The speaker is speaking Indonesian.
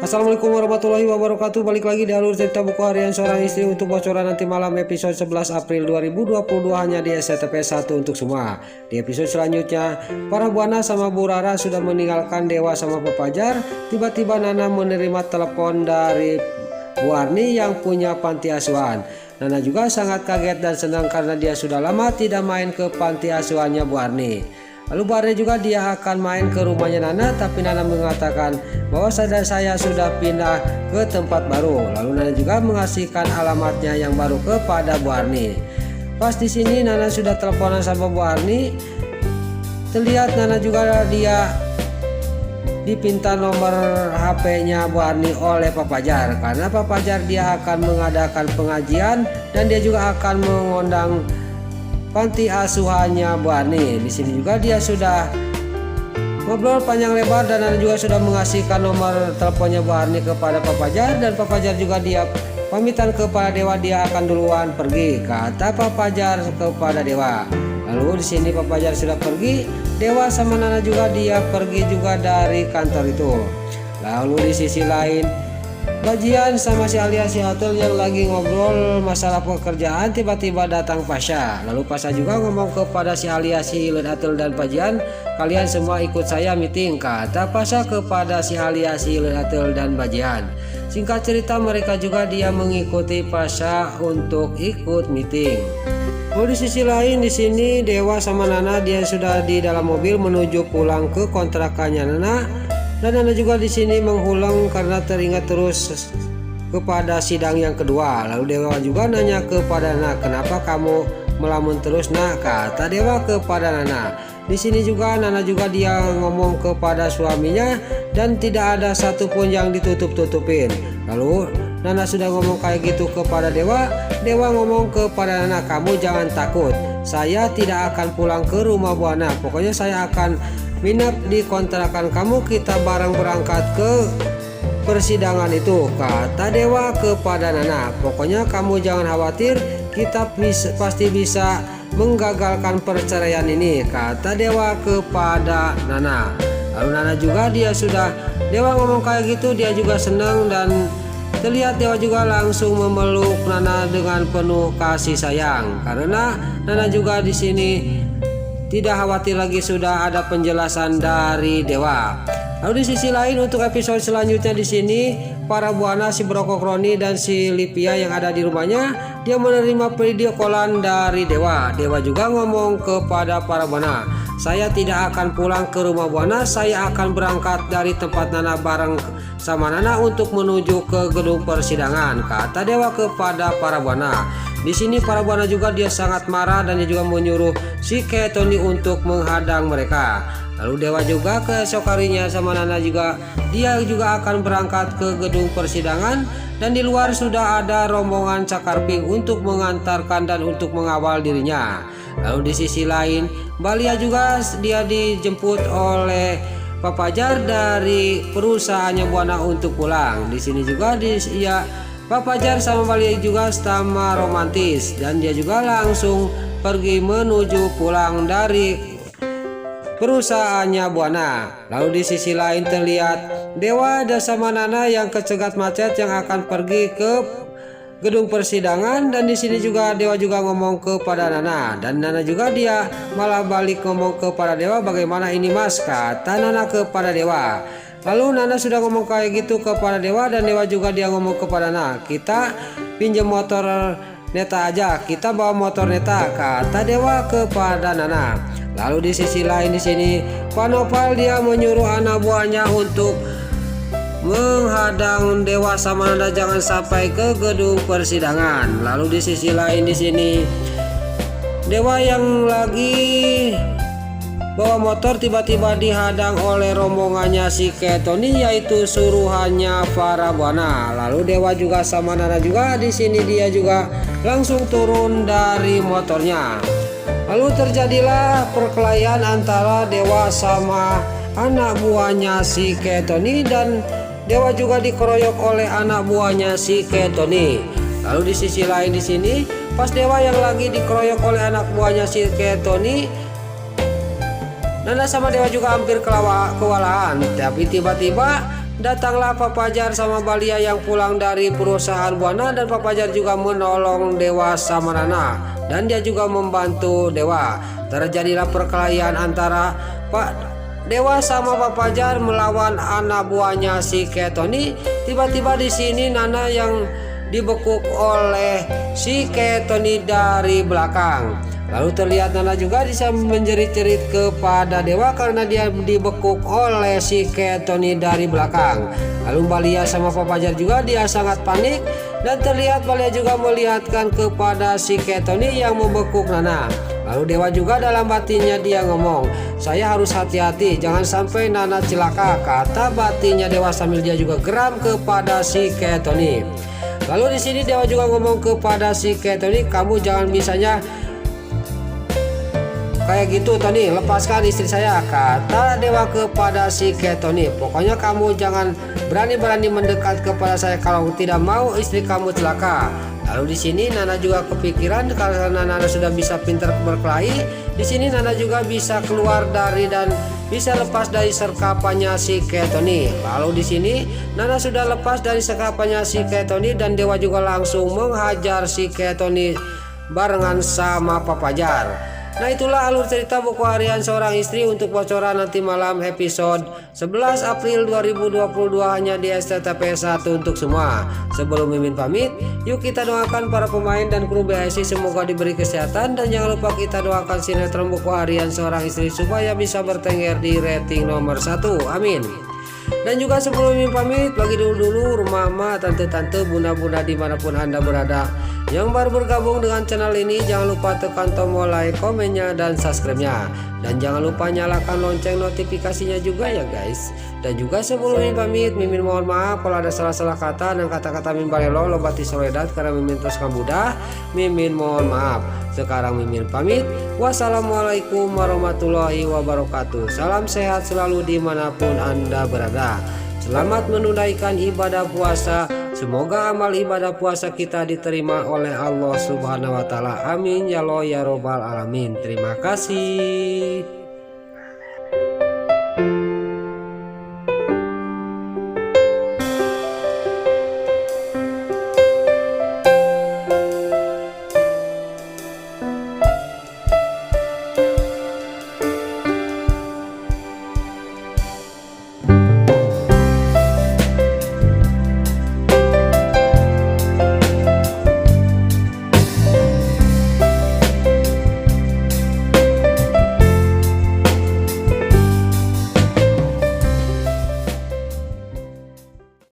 Assalamualaikum warahmatullahi wabarakatuh. Balik lagi di alur cerita buku harian seorang istri untuk bocoran nanti malam episode 11 April 2022 hanya di SCTP 1 untuk semua. Di episode selanjutnya, para Buana sama Bu Rara sudah meninggalkan Dewa sama Pak Fajar. Tiba-tiba Nana menerima telepon dari Bu Arni yang punya panti asuhan. Nana juga sangat kaget dan senang karena dia sudah lama tidak main ke panti asuhannya Bu Arni. Lalu Bu Arni juga dia akan main ke rumahnya Nana, tapi Nana mengatakan bahwa saya sudah pindah ke tempat baru. Lalu Nana juga mengasihkan alamatnya yang baru kepada Bu Arni. Pas di sini Nana sudah teleponan sama Bu Arni. Terlihat Nana juga dia dipinta nomor HP-nya Bu Arni oleh Pak Fajar, karena Pak Fajar dia akan mengadakan pengajian dan dia juga akan mengundang panti asuhannya Bu Arni. Di sini juga dia sudah ngobrol panjang lebar dan Nana juga sudah mengasihkan nomor teleponnya Bu Arni kepada Pak Fajar, dan Pak Fajar juga dia pamitan kepada Dewa dia akan duluan pergi, kata Pak Fajar kepada Dewa. Lalu di sini Pak Fajar sudah pergi, Dewa sama Nana juga dia pergi juga dari kantor itu. Lalu di sisi lain Bajian sama si alias si Atul yang lagi ngobrol masalah pekerjaan, tiba-tiba datang Pasha. Lalu Pasha juga ngomong kepada si alias si Atul dan Bajian, kalian semua ikut saya meeting, kata Pasha kepada si alias si Atul dan Bajian. Singkat cerita mereka juga dia mengikuti Pasha untuk ikut meeting. Lalu di sisi lain di sini Dewa sama Nana dia sudah di dalam mobil menuju pulang ke kontrakannya Nana. Dan Nana juga di sini mengulang karena teringat terus kepada sidang yang kedua. Lalu Dewa juga nanya kepada Nana, kenapa kamu melamun terus nak, kata Dewa kepada Nana. Di sini juga Nana juga dia ngomong kepada suaminya dan tidak ada satupun yang ditutup-tutupin. Lalu Nana sudah ngomong kayak gitu kepada Dewa. Dewa ngomong kepada Nana, kamu jangan takut, saya tidak akan pulang ke rumah Buana, pokoknya saya akan minap di kontrakan kamu, kita bareng berangkat ke persidangan itu, kata Dewa kepada Nana. Pokoknya kamu jangan khawatir, kita pasti bisa menggagalkan perceraian ini, kata Dewa kepada Nana. Lalu Nana juga dia sudah Dewa ngomong kayak gitu dia juga senang, dan terlihat Dewa juga langsung memeluk Nana dengan penuh kasih sayang, karena Nana juga di sini tidak khawatir lagi, sudah ada penjelasan dari Dewa. Lalu di sisi lain untuk episode selanjutnya di sini para Buana si Brokok Roni dan si Lipia yang ada di rumahnya dia menerima video callan dari Dewa. Dewa juga ngomong kepada para Buana, saya tidak akan pulang ke rumah Buana, saya akan berangkat dari tempat Nana bareng sama Nana untuk menuju ke gedung persidangan, kata Dewa kepada para Buana. Di sini para Buana juga dia sangat marah dan dia juga menyuruh si Tony untuk menghadang mereka. Lalu Dewa juga keesok harinya sama Nana juga dia juga akan berangkat ke gedung persidangan, dan di luar sudah ada rombongan Cakarping untuk mengantarkan dan untuk mengawal dirinya. Lalu di sisi lain Balia juga dia dijemput oleh Pak Fajar dari perusahaannya Buana untuk pulang. Di sini juga Pak Fajar sama Balia juga sama romantis, dan dia juga langsung pergi menuju pulang dari perusahaannya Buana. Lalu di sisi lain terlihat Dewa dan sama Nana yang kecegat macet yang akan pergi ke gedung persidangan, dan di sini juga Dewa juga ngomong kepada Nana, dan Nana juga dia malah balik ngomong kepada Dewa, bagaimana ini mas, kata Nana kepada Dewa. Lalu Nana sudah ngomong kayak gitu kepada Dewa, dan Dewa juga dia ngomong kepada Nana, kita pinjam motor Neta aja, kita bawa motor Neta, kata Dewa kepada Nana. Lalu di sisi lain di sini Pak Nopal dia menyuruh anak buahnya untuk menghadang Dewa sama Nana jangan sampai ke gedung persidangan. Lalu di sisi lain di sini Dewa yang lagi bawa motor tiba-tiba dihadang oleh rombongannya si Tony, yaitu suruhannya para Buana. Lalu Dewa juga sama Nana juga di sini dia juga langsung turun dari motornya. Lalu terjadilah perkelahian antara Dewa sama anak buahnya si Tony, dan Dewa juga dikeroyok oleh anak buahnya si Tony. Lalu di sisi lain di sini pas Dewa yang lagi dikeroyok oleh anak buahnya si Tony, Nana sama Dewa juga hampir kewalahan, tapi tiba-tiba Datanglah Pak Fajar sama Balia yang pulang dari perusahaan Buana, dan Pak Fajar juga menolong Dewa sama Nana, dan dia juga membantu Dewa. Terjadilah perkelahian antara Pak Dewa sama Pak Fajar melawan anak buahnya si Ketoni. Tiba-tiba di sini Nana yang dibekuk oleh si Ketoni dari belakang. Lalu terlihat Nana juga bisa menjerit-jerit kepada Dewa karena dia dibekuk oleh si Ketoni dari belakang. Lalu Balia sama Pak Fajar juga dia sangat panik, dan terlihat Balia juga melihatkan kepada si Ketoni yang membekuk Nana. Lalu Dewa juga dalam batinnya dia ngomong, "Saya harus hati-hati, jangan sampai Nana celaka," kata batinnya Dewa sambil dia juga geram kepada si Ketoni. Lalu di sini Dewa juga ngomong kepada si Ketoni, "Kamu jangan bisanya kayak gitu Tony, lepaskan istri saya," kata Dewa kepada si Ketoni. "Pokoknya kamu jangan berani-berani mendekat kepada saya kalau tidak mau istri kamu celaka." Lalu di sini Nana juga kepikiran karena Nana sudah bisa pintar berkelahi. Di sini Nana juga bisa keluar dari dan bisa lepas dari sekapannya si Ketoni. Lalu di sini Nana sudah lepas dari sekapannya si Ketoni, dan Dewa juga langsung menghajar si Ketoni barengan sama Pak Fajar. Nah, itulah alur cerita buku harian seorang istri untuk bocoran nanti malam episode 11 April 2022 hanya di SCTP 1 untuk semua. Sebelum Mimin pamit, yuk kita doakan para pemain dan kru BSI semoga diberi kesehatan, dan jangan lupa kita doakan sinetron buku harian seorang istri supaya bisa bertengger di rating nomor 1. Amin. Dan juga sebelum Mimin pamit, bagi dulu mama, tante-tante, bunda-bunda dimanapun Anda berada yang baru bergabung dengan channel ini, jangan lupa tekan tombol like, komennya, dan subscribe-nya. Dan jangan lupa nyalakan lonceng notifikasinya juga ya guys. Dan juga sebelum Mimin pamit, Mimin mohon maaf kalau ada salah-salah kata dan kata-kata Mimin balelo lobati soledat karena Mimin terus kamudah. Mimin mohon maaf. Sekarang Mimin pamit. Wassalamualaikum warahmatullahi wabarakatuh. Salam sehat selalu dimanapun Anda berada. Selamat menunaikan ibadah puasa. Semoga amal ibadah puasa kita diterima oleh Allah Subhanahu wa Ta'ala. Amin ya Allah ya Robbal Alamin. Terima kasih.